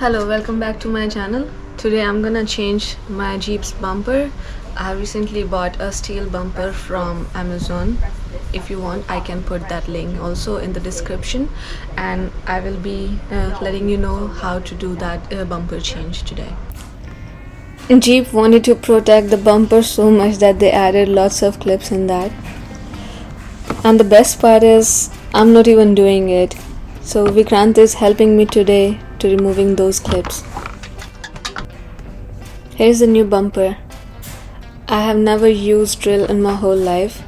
Hello, welcome back to my channel. Today I'm gonna change my Jeep's bumper. I recently bought a steel bumper from Amazon. If you want, I can put that link also in the description, and I will be letting you know how to do that bumper change today. Jeep wanted to protect the bumper so much that they added lots of clips in that. And the best part is I'm not even doing it. So Vikrant is helping me today to removing those clips. Here's the new bumper. I have never used drill in my whole life,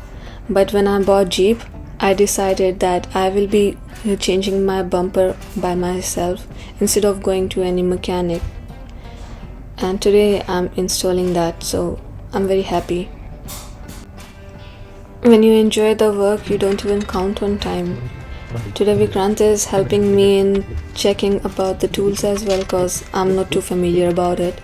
but when I bought Jeep, I decided that I will be changing my bumper by myself instead of going to any mechanic. And today I'm installing that, so I'm very happy. When you enjoy the work, you don't even count on time. Today Vikrant is helping me in checking about the tools as well, because I'm not too familiar about it.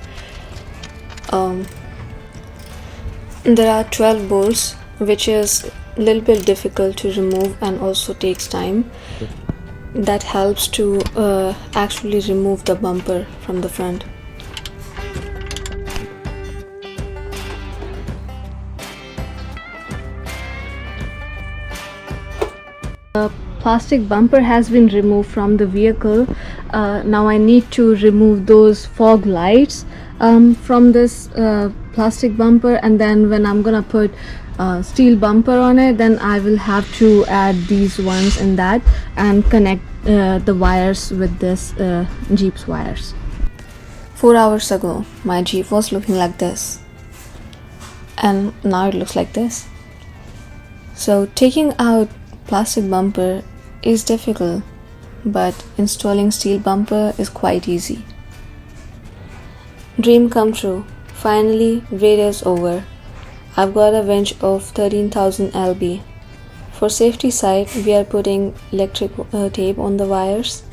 There are 12 bolts, which is a little bit difficult to remove and also takes time. That helps to actually remove the bumper from the front. Plastic bumper has been removed from the vehicle. Now I need to remove those fog lights from this plastic bumper, and then when I'm gonna put steel bumper on it, then I will have to add these ones in that and connect the wires with this Jeep's wires. 4 hours ago my Jeep was looking like this, and now it looks like this. So taking out plastic bumper is difficult, but installing steel bumper is quite easy. Dream come true. Finally, wait is over. I've got a winch of 13,000 lb. For safety side, we are putting electric tape on the wires.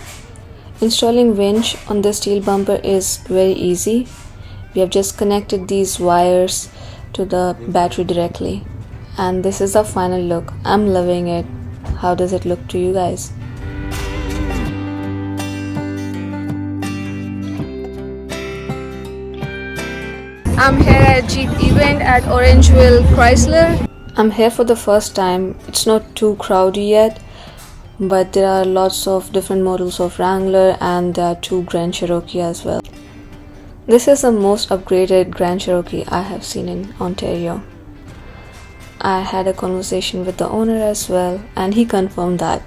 Installing winch on the steel bumper is very easy. We have just connected these wires to the battery directly. And this is the final look. I'm loving it. How does it look to you guys? I'm here at Jeep event at Orangeville Chrysler. I'm here for the first time. It's not too crowded yet, but there are lots of different models of Wrangler, and there are 2 Grand Cherokee as well. This is the most upgraded Grand Cherokee I have seen in Ontario. I had a conversation with the owner as well, and he confirmed that.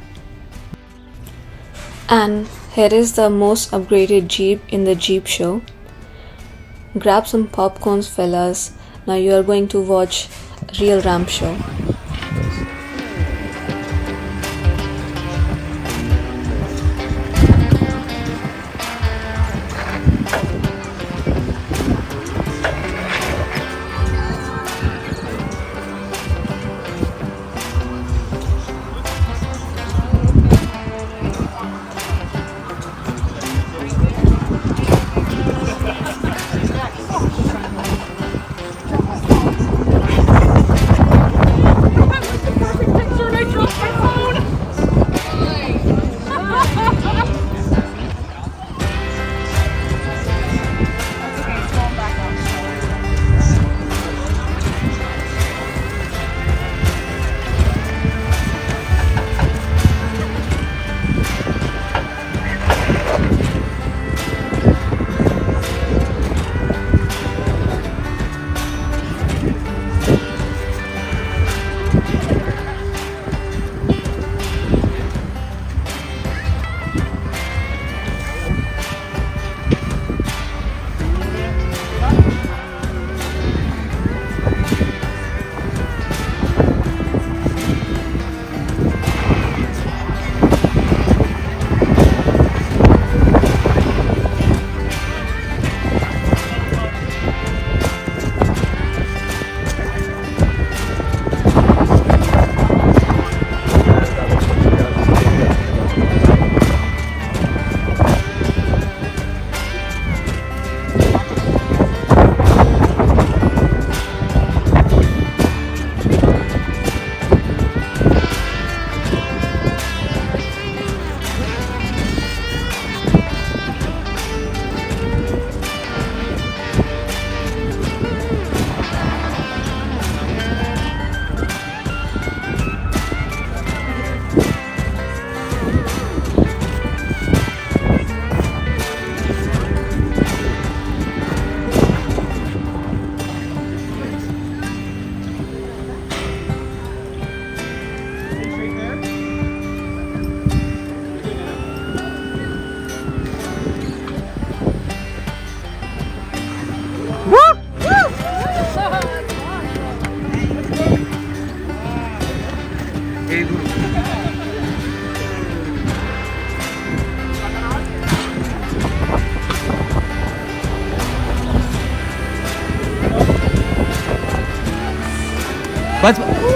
And here is the most upgraded Jeep in the Jeep show. Grab some popcorns, fellas. Now you are going to watch a real ramp show. Was?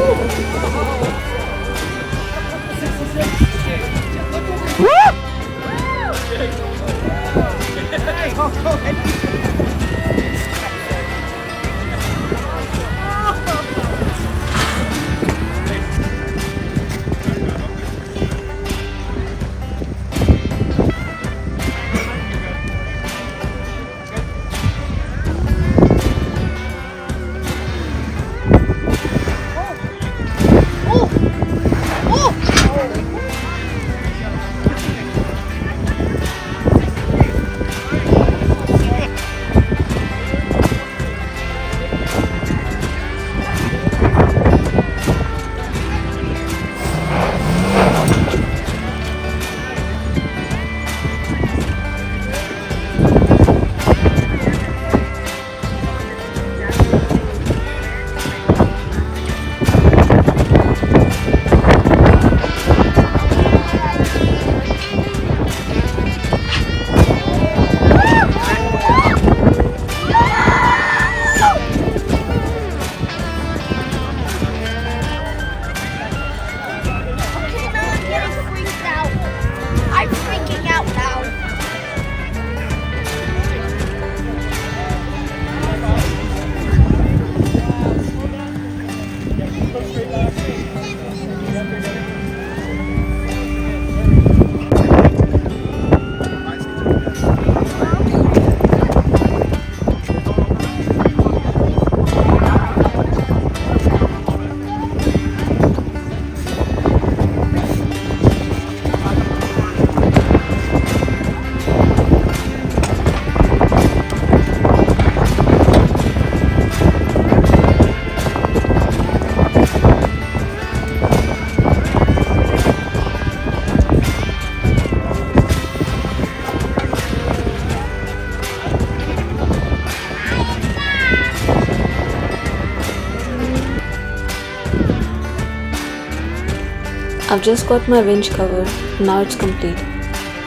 I've just got my winch covered. Now it's complete.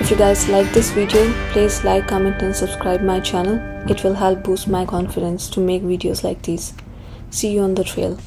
If you guys like this video, please like, comment and subscribe my channel. It will help boost my confidence to make videos like these. See you on the trail.